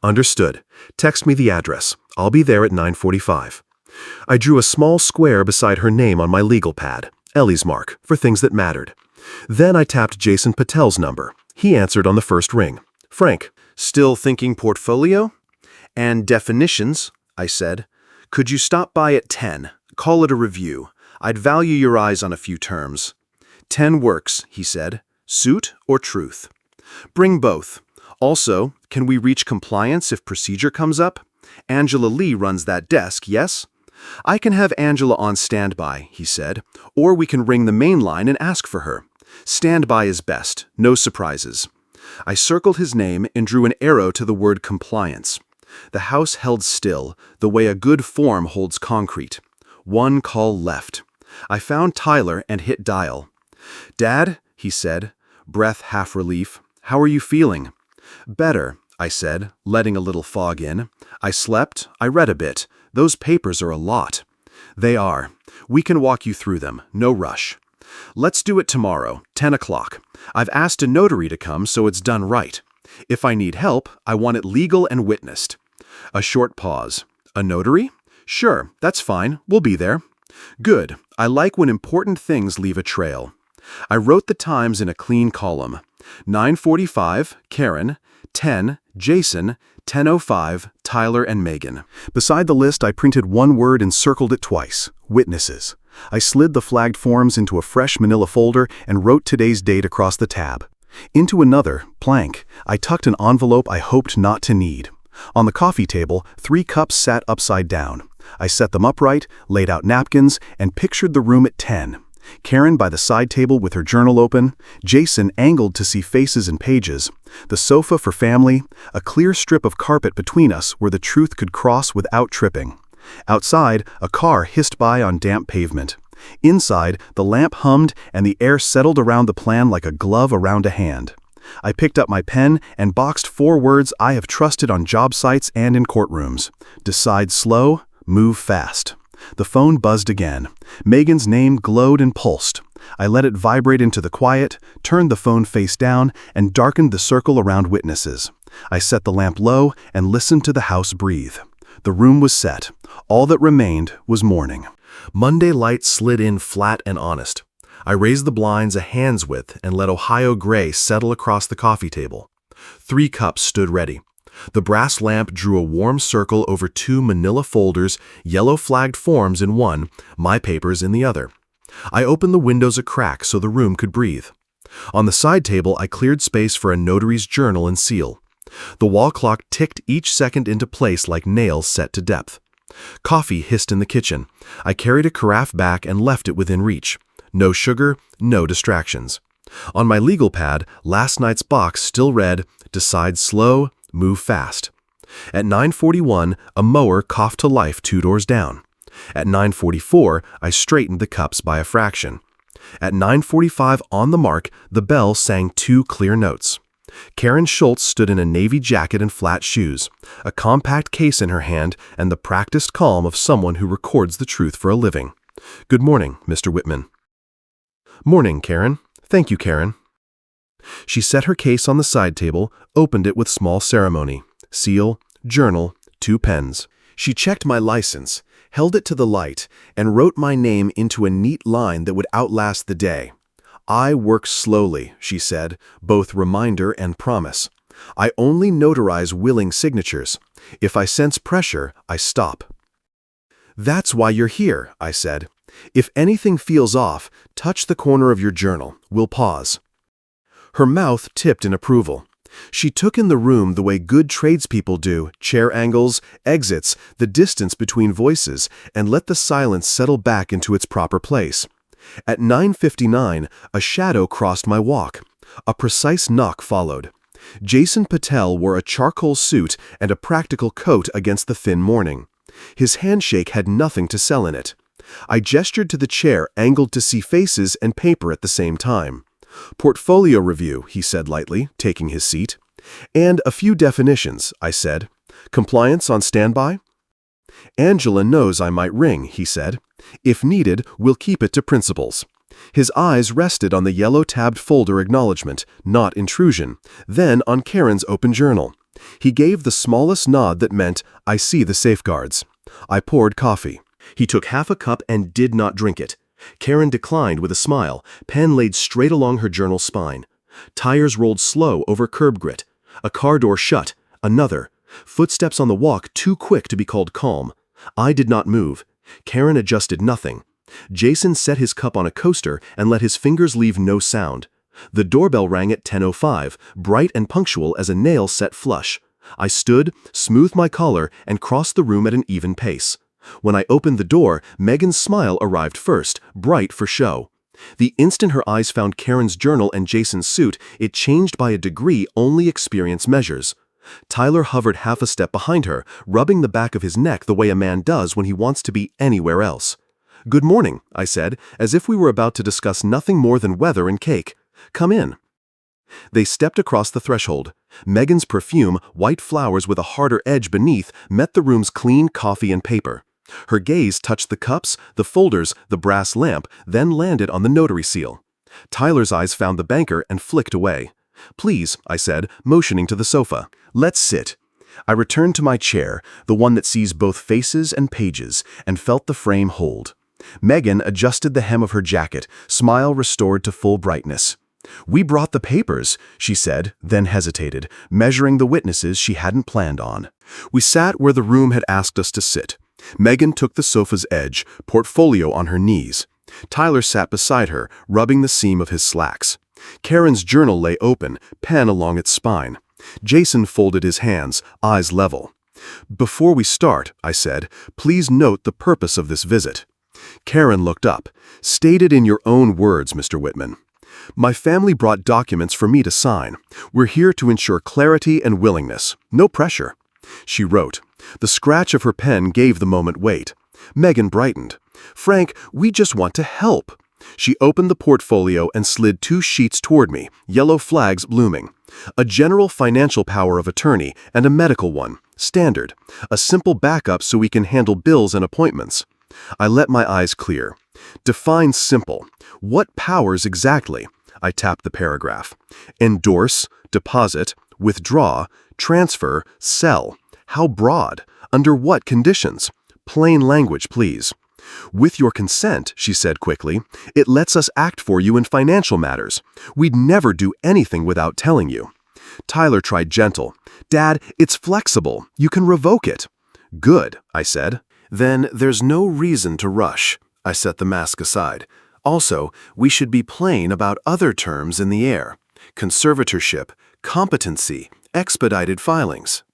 "Understood. Text me the address. I'll be there at 9:45. I drew a small square beside her name on my legal pad, Ellie's mark, for things that mattered. Then I tapped Jason Patel's number. He answered on the first ring. "Frank, still thinking portfolio?" "And definitions," I said. "Could you stop by at 10? Call it a review. I'd value your eyes on a few terms." 10 works, he said. "Suit or truth?" "Bring both. Also, can we reach compliance if procedure comes up? Angela Lee runs that desk, yes?" "I can have Angela on standby," he said, "or we can ring the main line and ask for her. Standby is best, no surprises." I circled his name and drew an arrow to the word compliance. The house held still, the way a good form holds concrete. One call left. I found Tyler and hit dial. "Dad," he said, breath half relief, "how are you feeling?" "Better," I said, letting a little fog in. "I slept, I read a bit. Those papers are a lot." "They are. We can walk you through them, no rush." "Let's do it tomorrow, 10 o'clock. I've asked a notary to come so it's done right. If I need help, I want it legal and witnessed." A short pause. "A notary? Sure, that's fine. We'll be there." "Good. I like when important things leave a trail." I wrote the times in a clean column. 9:45, Karen. 10, Jason. 10:05, Tyler and Megan. Beside the list, I printed one word and circled it twice. Witnesses. I slid the flagged forms into a fresh manila folder and wrote today's date across the tab. Into another, blank, I tucked an envelope I hoped not to need. On the coffee table, 3 cups sat upside down. I set them upright, laid out napkins, and pictured the room at 10. Karen by the side table with her journal open, Jason angled to see faces and pages, the sofa for family, a clear strip of carpet between us where the truth could cross without tripping. Outside, a car hissed by on damp pavement. Inside, the lamp hummed and the air settled around the plan like a glove around a hand. I picked up my pen and boxed 4 words I have trusted on job sites and in courtrooms. Decide slow, move fast. The phone buzzed again. Megan's name glowed and pulsed. I let it vibrate into the quiet, turned the phone face down, and darkened the circle around witnesses. I set the lamp low and listened to the house breathe. The room was set. All that remained was morning. Monday light slid in flat and honest. I raised the blinds a hand's width and let Ohio gray settle across the coffee table. 3 cups stood ready. The brass lamp drew a warm circle over 2 manila folders, yellow flagged forms in one, my papers in the other. I opened the windows a crack so the room could breathe. On the side table, I cleared space for a notary's journal and seal. The wall clock ticked each second into place like nails set to depth. Coffee hissed in the kitchen. I carried a carafe back and left it within reach. No sugar, no distractions. On my legal pad, last night's box still read, "Decide slow, move fast." At 9:41, a mower coughed to life 2 doors down. At 9:44, I straightened the cups by a fraction. At 9:45 on the mark, the bell sang 2 clear notes. Karen Schultz stood in a navy jacket and flat shoes, a compact case in her hand, and the practiced calm of someone who records the truth for a living. "Good morning, Mr. Whitman." "Morning, Karen. Thank you, Karen." She set her case on the side table, opened it with small ceremony. Seal, journal, 2 pens. She checked my license, held it to the light, and wrote my name into a neat line that would outlast the day. "I work slowly," she said, both reminder and promise. "I only notarize willing signatures. If I sense pressure, I stop." "That's why you're here," I said. "If anything feels off, touch the corner of your journal. We'll pause." Her mouth tipped in approval. She took in the room the way good tradespeople do, chair angles, exits, the distance between voices, and let the silence settle back into its proper place. At 9:59, a shadow crossed my walk. A precise knock followed. Jason Patel wore a charcoal suit and a practical coat against the thin morning. His handshake had nothing to sell in it. I gestured to the chair, angled to see faces and paper at the same time. "Portfolio review," he said lightly, taking his seat. "And a few definitions," I said. "Compliance on standby?" "Angela knows I might ring," he said. "If needed, we'll keep it to principles." His eyes rested on the yellow-tabbed folder acknowledgement, not intrusion, then on Karen's open journal. He gave the smallest nod that meant, "I see the safeguards." I poured coffee. He took half a cup and did not drink it. Karen declined with a smile, pen laid straight along her journal spine. Tires rolled slow over curb grit. A car door shut. Another. Footsteps on the walk too quick to be called calm. I did not move. Karen adjusted nothing. Jason set his cup on a coaster and let his fingers leave no sound. The doorbell rang at 10:05, bright and punctual as a nail set flush. I stood, smoothed my collar, and crossed the room at an even pace. When I opened the door, Megan's smile arrived first, bright for show. The instant her eyes found Karen's journal and Jason's suit, it changed by a degree only experience measures. Tyler hovered half a step behind her, rubbing the back of his neck the way a man does when he wants to be anywhere else. "Good morning," I said, as if we were about to discuss nothing more than weather and cake. "Come in." They stepped across the threshold. Megan's perfume, white flowers with a harder edge beneath, met the room's clean coffee and paper. Her gaze touched the cups, the folders, the brass lamp, then landed on the notary seal. Tyler's eyes found the banker and flicked away. "Please," I said, motioning to the sofa. "Let's sit." I returned to my chair, the one that sees both faces and pages, and felt the frame hold. Megan adjusted the hem of her jacket, smile restored to full brightness. "We brought the papers," she said, then hesitated, measuring the witnesses she hadn't planned on. We sat where the room had asked us to sit. Megan took the sofa's edge, portfolio on her knees. Tyler sat beside her, rubbing the seam of his slacks. Karen's journal lay open, pen along its spine. Jason folded his hands, eyes level. "Before we start," I said, "please note the purpose of this visit." Karen looked up. "State it in your own words, Mr. Whitman." "My family brought documents for me to sign. We're here to ensure clarity and willingness. No pressure." She wrote. The scratch of her pen gave the moment weight. Megan brightened. "Frank, we just want to help." She opened the portfolio and slid 2 sheets toward me, yellow flags blooming. A general financial power of attorney and a medical one, standard. A simple backup so we can handle bills and appointments. I let my eyes clear. Define simple. What powers exactly? I tapped the paragraph. Endorse, deposit, withdraw, transfer, sell. How broad? Under what conditions? Plain language, please. With your consent, she said quickly, it lets us act for you in financial matters. We'd never do anything without telling you. Tyler tried gentle. Dad, it's flexible. You can revoke it. Good, I said. Then there's no reason to rush. I set the mask aside. Also, we should be plain about other terms in the air. Conservatorship, competency, expedited filings.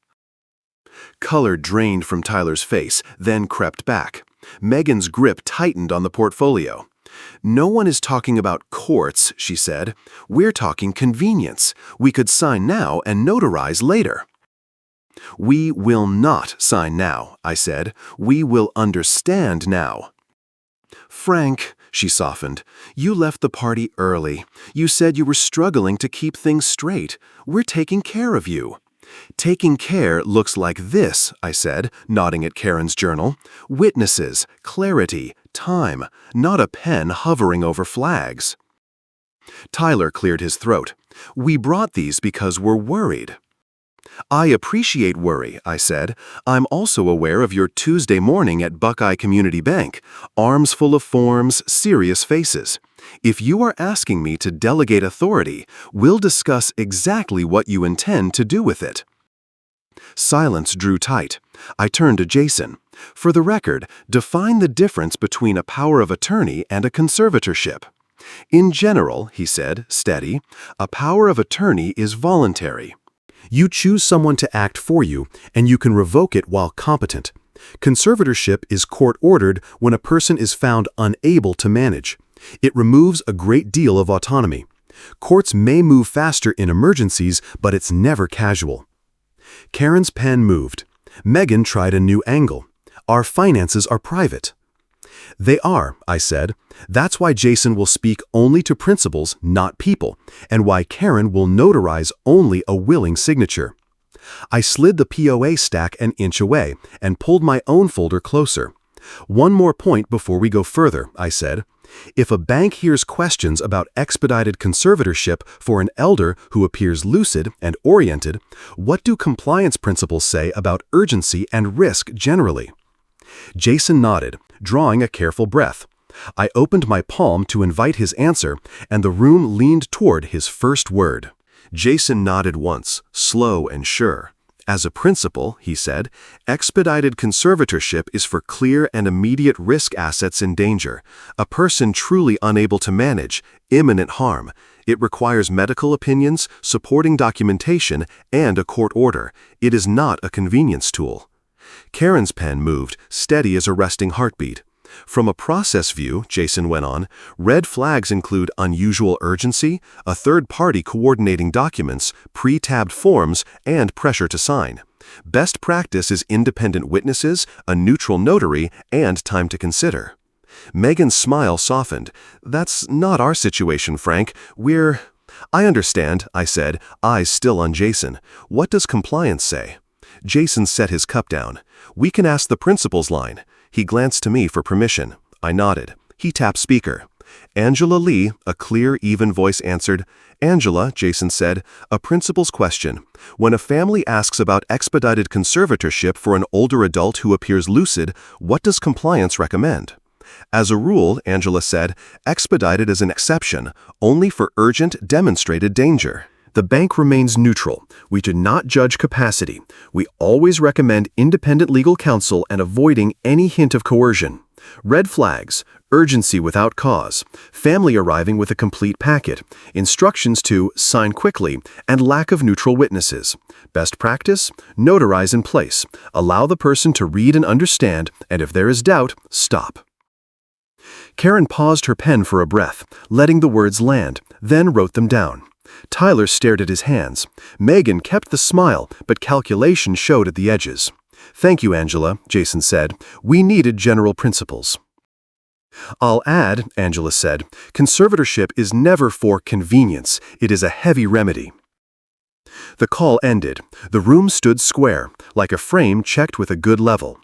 Color drained from Tyler's face, then crept back. Megan's grip tightened on the portfolio. No one is talking about courts, she said. We're talking convenience. We could sign now and notarize later. We will not sign now, I said. We will understand now. Frank, she softened, you left the party early. You said you were struggling to keep things straight. We're taking care of you. Taking care looks like this, I said, nodding at Karen's journal. Witnesses, clarity, time, not a pen hovering over flags. Tyler cleared his throat. We brought these because we're worried. I appreciate worry, I said. I'm also aware of your Tuesday morning at Buckeye Community Bank. Arms full of forms, serious faces. If you are asking me to delegate authority, we'll discuss exactly what you intend to do with it. Silence drew tight. I turned to Jason. For the record, define the difference between a power of attorney and a conservatorship. In general, he said, steady, a power of attorney is voluntary. You choose someone to act for you, and you can revoke it while competent. Conservatorship is court-ordered when a person is found unable to manage. It removes a great deal of autonomy. Courts may move faster in emergencies, but it's never casual. Karen's pen moved. Megan tried a new angle. Our finances are private. They are, I said. That's why Jason will speak only to principals, not people, and why Karen will notarize only a willing signature. I slid the POA stack an inch away and pulled my own folder closer. One more point before we go further, I said. If a bank hears questions about expedited conservatorship for an elder who appears lucid and oriented, what do compliance principles say about urgency and risk generally? Jason nodded, drawing a careful breath. I opened my palm to invite his answer, and the room leaned toward his first word. Jason nodded once, slow and sure. As a principle, he said, expedited conservatorship is for clear and immediate risk assets in danger, a person truly unable to manage, imminent harm. It requires medical opinions, supporting documentation, and a court order. It is not a convenience tool. Karen's pen moved, steady as a resting heartbeat. From a process view, Jason went on, red flags include unusual urgency, a third party coordinating documents, pre-tabbed forms, and pressure to sign. Best practice is independent witnesses, a neutral notary, and time to consider. Megan's smile softened. That's not our situation, Frank. I understand, I said, eyes still on Jason. What does compliance say? Jason set his cup down. We can ask the principal's line. He glanced to me for permission. I nodded. He tapped speaker. Angela Lee, a clear, even voice answered. Angela, Jason said, a principal's question. When a family asks about expedited conservatorship for an older adult who appears lucid, what does compliance recommend? As a rule, Angela said, expedited is an exception, only for urgent, demonstrated danger. The bank remains neutral. We do not judge capacity. We always recommend independent legal counsel and avoiding any hint of coercion. Red flags, urgency without cause, family arriving with a complete packet, instructions to sign quickly, and lack of neutral witnesses. Best practice, notarize in place. Allow the person to read and understand, and if there is doubt, stop. Karen paused her pen for a breath, letting the words land, then wrote them down. Tyler stared at his hands. Megan kept the smile, but calculation showed at the edges. Thank you, Angela, Jason said. We needed general principles. I'll add, Angela said, conservatorship is never for convenience. It is a heavy remedy. The call ended. The room stood square, like a frame checked with a good level.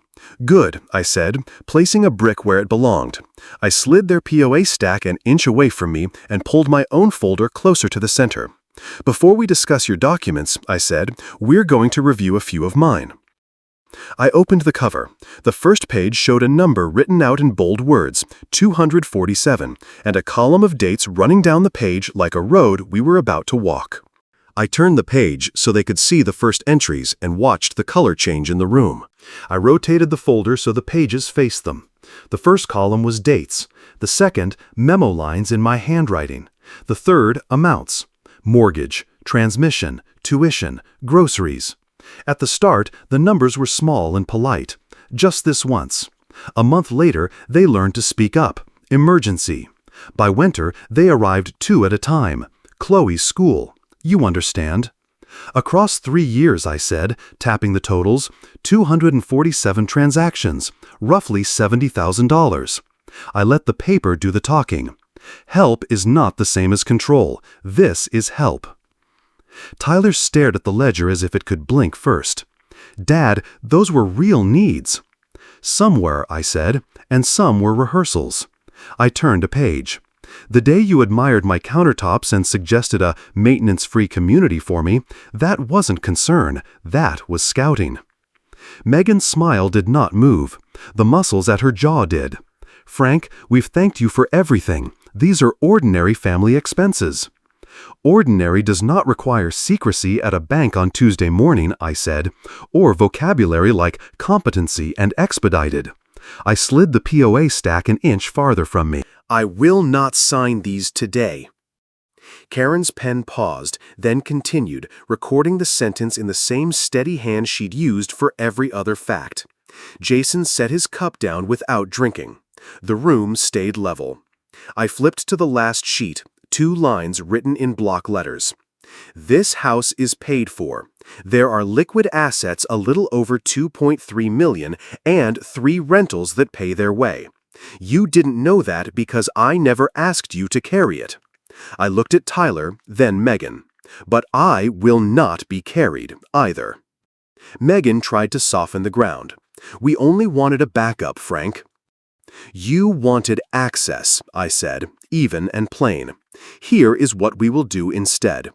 Good, I said, placing a brick where it belonged. I slid their POA stack an inch away from me and pulled my own folder closer to the center. Before we discuss your documents, I said, we're going to review a few of mine. I opened the cover. The first page showed a number written out in bold words, 247, and a column of dates running down the page like a road we were about to walk. I turned the page so they could see the first entries and watched the color change in the room. I rotated the folder so the pages faced them. The first column was dates. The second, memo lines in my handwriting. The third, amounts. Mortgage, transmission, tuition, groceries. At the start, the numbers were small and polite. Just this once. A month later, they learned to speak up. Emergency. By winter, they arrived 2 at a time. Chloe's school. You understand. Across 3 years, I said, tapping the totals, 247 transactions, roughly $70,000. I let the paper do the talking. Help is not the same as control. This is help. Tyler stared at the ledger as if it could blink first. Dad, those were real needs. Some were, I said, and some were rehearsals. I turned a page. The day you admired my countertops and suggested a maintenance-free community for me, that wasn't concern, that was scouting. Megan's smile did not move. The muscles at her jaw did. Frank, we've thanked you for everything. These are ordinary family expenses. Ordinary does not require secrecy at a bank on Tuesday morning, I said, or vocabulary like competency and expedited. I slid the POA stack an inch farther from me. I will not sign these today. Karen's pen paused, then continued, recording the sentence in the same steady hand she'd used for every other fact. Jason set his cup down without drinking. The room stayed level. I flipped to the last sheet, 2 lines written in block letters. This house is paid for. There are liquid assets a little over $2.3 million and 3 rentals that pay their way. You didn't know that because I never asked you to carry it. I looked at Tyler, then Megan. But I will not be carried, either. Megan tried to soften the ground. We only wanted a backup, Frank. You wanted access, I said, even and plain. Here is what we will do instead.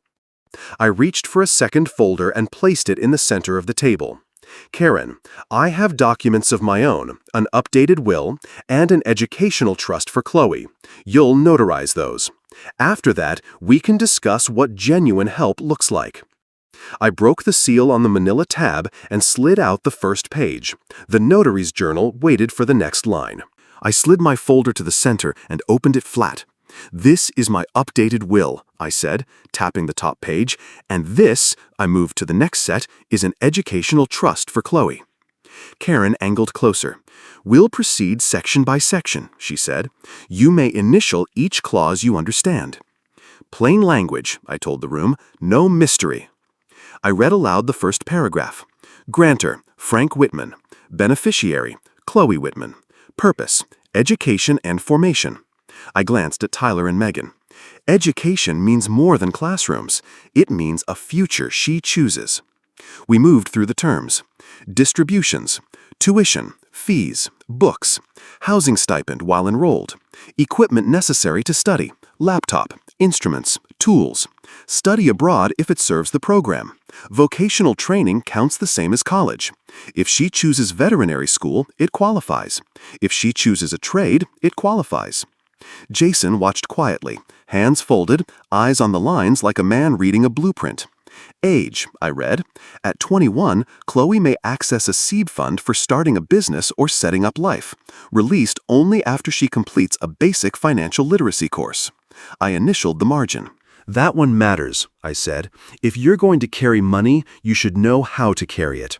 I reached for a second folder and placed it in the center of the table. Karen, I have documents of my own, an updated will, and an educational trust for Chloe. You'll notarize those. After that, we can discuss what genuine help looks like. I broke the seal on the manila tab and slid out the first page. The notary's journal waited for the next line. I slid my folder to the center and opened it flat. This is my updated will, I said, tapping the top page, and this, I moved to the next set, is an educational trust for Chloe. Karen angled closer. We'll proceed section by section, she said. You may initial each clause you understand. Plain language, I told the room, no mystery. I read aloud the first paragraph. Grantor, Frank Whitman. Beneficiary, Chloe Whitman. Purpose, education and formation. I glanced at Tyler and Megan. Education means more than classrooms. It means a future she chooses. We moved through the terms. Distributions, tuition, fees, books, housing stipend while enrolled, equipment necessary to study, laptop, instruments, tools, study abroad if it serves the program. Vocational training counts the same as college. If she chooses veterinary school, it qualifies. If she chooses a trade, it qualifies. Jason watched quietly, hands folded, eyes on the lines like a man reading a blueprint. Age, I read. At 21, Chloe may access a seed fund for starting a business or setting up life, released only after she completes a basic financial literacy course. I initialed the margin. That one matters, I said. If you're going to carry money, you should know how to carry it.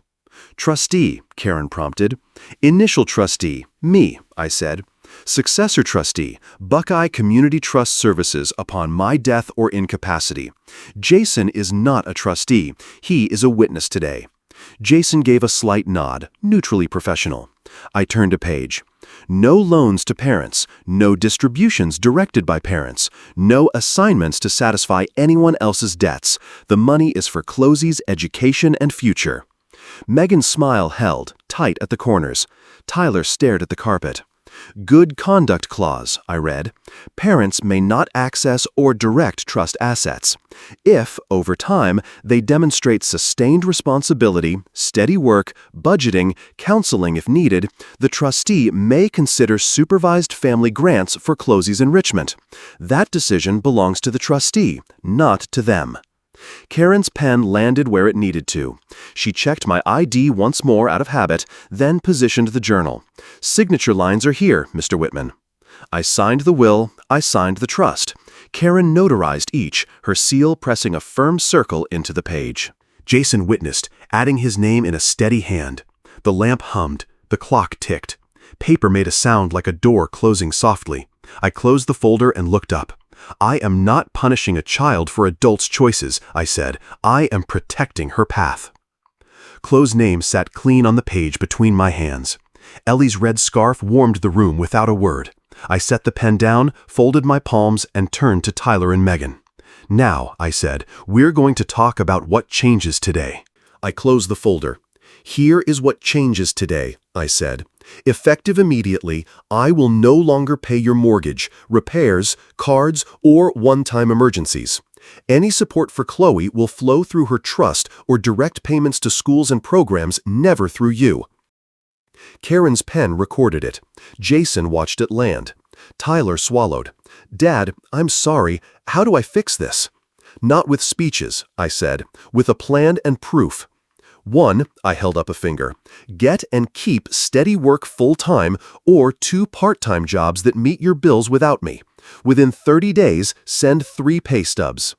Trustee, Karen prompted. Initial trustee, me, I said. Successor trustee, Buckeye Community Trust Services upon my death or incapacity. Jason is not a trustee. He is a witness today. Jason gave a slight nod, neutrally professional. I turned a page. No loans to parents, no distributions directed by parents, no assignments to satisfy anyone else's debts. The money is for Chloe's education and future. Megan's smile held, tight at the corners. Tyler stared at the carpet. Good conduct clause, I read. Parents may not access or direct trust assets. If, over time, they demonstrate sustained responsibility, steady work, budgeting, counseling if needed, the trustee may consider supervised family grants for Chloe's enrichment. That decision belongs to the trustee, not to them. Karen's pen landed where it needed to. She checked my ID once more out of habit, then positioned the journal. Signature lines are here, Mr. Whitman. I signed the will, I signed the trust. Karen notarized each, her seal pressing a firm circle into the page. Jason witnessed, adding his name in a steady hand. The lamp hummed, the clock ticked. Paper made a sound like a door closing softly. I closed the folder and looked up. I am not punishing a child for adults' choices, I said. I am protecting her path. Chloe's name sat clean on the page between my hands. Ellie's red scarf warmed the room without a word. I set the pen down, folded my palms, and turned to Tyler and Megan. Now, I said, we're going to talk about what changes today. I closed the folder. Here is what changes today, I said. Effective immediately, I will no longer pay your mortgage, repairs, cards, or one-time emergencies. Any support for Chloe will flow through her trust or direct payments to schools and programs, never through you. Karen's pen recorded it. Jason watched it land. Tyler swallowed. Dad, I'm sorry. How do I fix this? Not with speeches, I said, with a plan and proof. 1, I held up a finger. Get and keep steady work full-time or 2 part-time jobs that meet your bills without me. Within 30 days, send 3 pay stubs.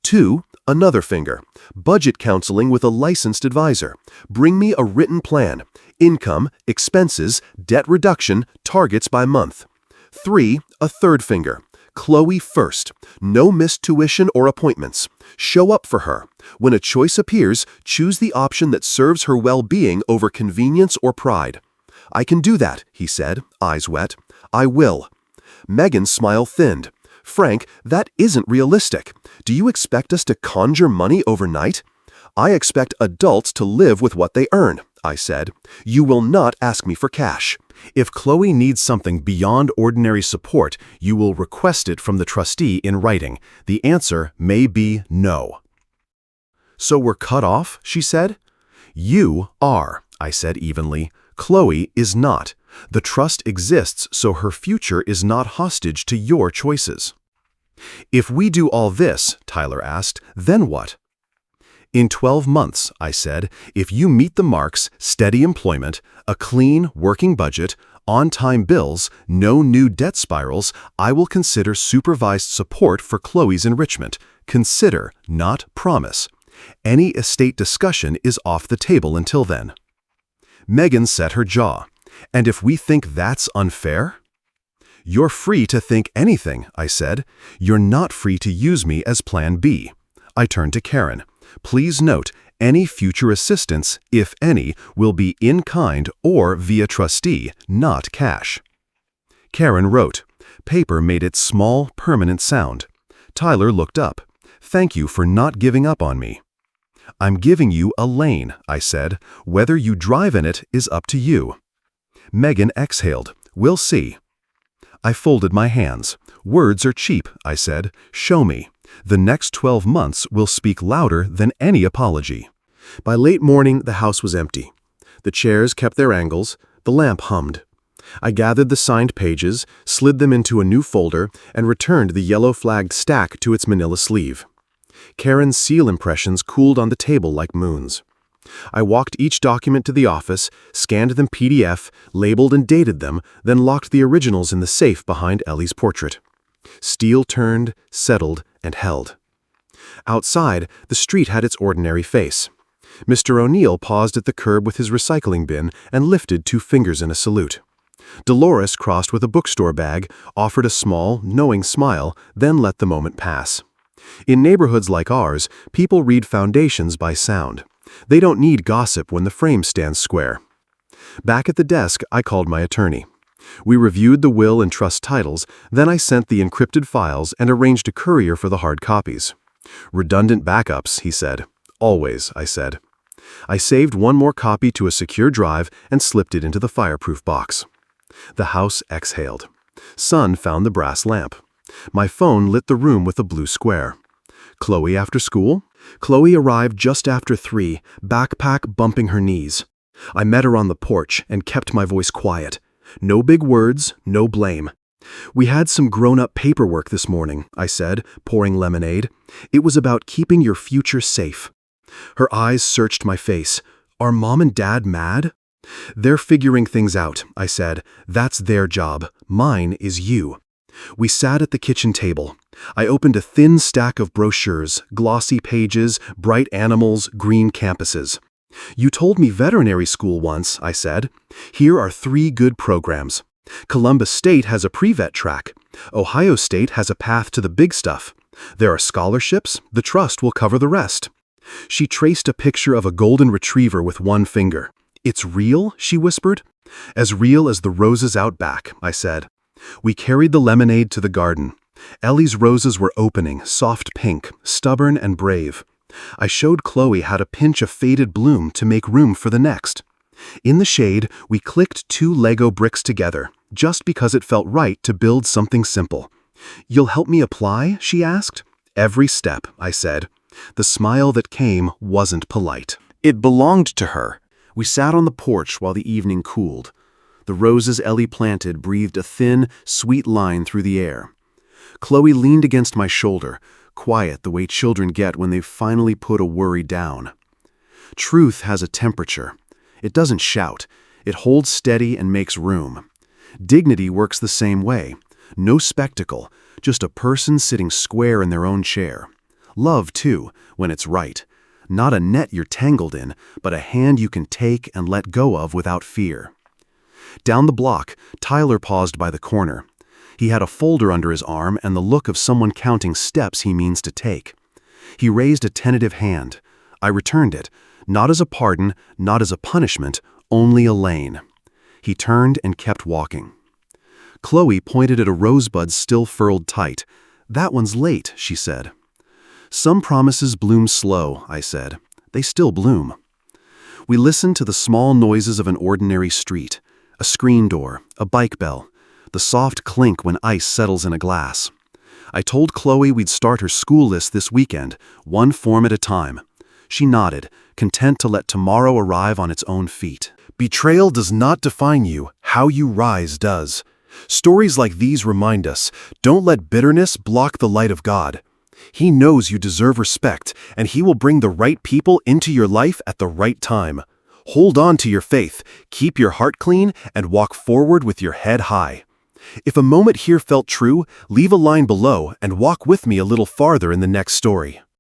2, another finger. Budget counseling with a licensed advisor. Bring me a written plan. Income, expenses, debt reduction, targets by month. 3, a third finger. Chloe first. No missed tuition or appointments. Show up for her. When a choice appears, choose the option that serves her well-being over convenience or pride. I can do that, he said, eyes wet. I will. Megan's smile thinned. Frank, that isn't realistic. Do you expect us to conjure money overnight? I expect adults to live with what they earn, I said. You will not ask me for cash. If Chloe needs something beyond ordinary support, you will request it from the trustee in writing. The answer may be no. So we're cut off, she said. You are, I said evenly. Chloe is not. The trust exists so her future is not hostage to your choices. If we do all this, Tyler asked, then what? In 12 months, I said, if you meet the marks, steady employment, a clean, working budget, on-time bills, no new debt spirals, I will consider supervised support for Chloe's enrichment. Consider, not promise. Any estate discussion is off the table until then. Megan set her jaw. And if we think that's unfair? You're free to think anything, I said. You're not free to use me as Plan B. I turned to Karen. Please note, any future assistance, if any, will be in kind or via trustee, not cash. Karen wrote. Paper made its small, permanent sound. Tyler looked up. Thank you for not giving up on me. I'm giving you a lane, I said. Whether you drive in it is up to you. Megan exhaled. We'll see. I folded my hands. Words are cheap, I said. Show me. The next 12 months will speak louder than any apology. By late morning, the house was empty. The chairs kept their angles. The lamp hummed. I gathered the signed pages, slid them into a new folder, and returned the yellow-flagged stack to its manila sleeve. Karen's seal impressions cooled on the table like moons. I walked each document to the office, scanned them PDF, labeled and dated them, then locked the originals in the safe behind Ellie's portrait. Steel turned, settled, and held. Outside, the street had its ordinary face. Mr. O'Neill paused at the curb with his recycling bin and lifted 2 fingers in a salute. Dolores crossed with a bookstore bag, offered a small, knowing smile, then let the moment pass. In neighborhoods like ours, people read foundations by sound. They don't need gossip when the frame stands square. Back at the desk, I called my attorney. We reviewed the will and trust titles, then I sent the encrypted files and arranged a courier for the hard copies. Redundant backups, he said. Always, I said. I saved one more copy to a secure drive and slipped it into the fireproof box. The house exhaled. Sun found the brass lamp. My phone lit the room with a blue square. Chloe after school? Chloe arrived just after 3, backpack bumping her knees. I met her on the porch and kept my voice quiet. No big words, no blame. We had some grown-up paperwork this morning, I said, pouring lemonade. It was about keeping your future safe. Her eyes searched my face. Are Mom and Dad mad? They're figuring things out, I said. That's their job. Mine is you. We sat at the kitchen table. I opened a thin stack of brochures, glossy pages, bright animals, green campuses. You told me veterinary school once, I said. Here are 3 good programs. Columbus State has a pre-vet track. Ohio State has a path to the big stuff. There are scholarships. The trust will cover the rest. She traced a picture of a golden retriever with one finger. It's real, she whispered. As real as the roses out back, I said. We carried the lemonade to the garden. Ellie's roses were opening, soft pink, stubborn and brave. I showed Chloe how to pinch a faded bloom to make room for the next. In the shade, we clicked 2 Lego bricks together, just because it felt right to build something simple. You'll help me apply? She asked. Every step, I said. The smile that came wasn't polite. It belonged to her. We sat on the porch while the evening cooled. The roses Ellie planted breathed a thin, sweet line through the air. Chloe leaned against my shoulder, quiet the way children get when they've finally put a worry down. Truth has a temperature. It doesn't shout. It holds steady and makes room. Dignity works the same way. No spectacle, just a person sitting square in their own chair. Love, too, when it's right. Not a net you're tangled in, but a hand you can take and let go of without fear. Down the block, Tyler paused by the corner. He had a folder under his arm and the look of someone counting steps he means to take. He raised a tentative hand. I returned it, not as a pardon, not as a punishment, only a lane. He turned and kept walking. Chloe pointed at a rosebud still furled tight. That one's late, she said. Some promises bloom slow, I said. They still bloom. We listened to the small noises of an ordinary street. A screen door, a bike bell, the soft clink when ice settles in a glass. I told Chloe we'd start her school list this weekend, one form at a time. She nodded, content to let tomorrow arrive on its own feet. Betrayal does not define you, how you rise does. Stories like these remind us, don't let bitterness block the light of God. He knows you deserve respect, and He will bring the right people into your life at the right time. Hold on to your faith, keep your heart clean, and walk forward with your head high. If a moment here felt true, leave a line below and walk with me a little farther in the next story.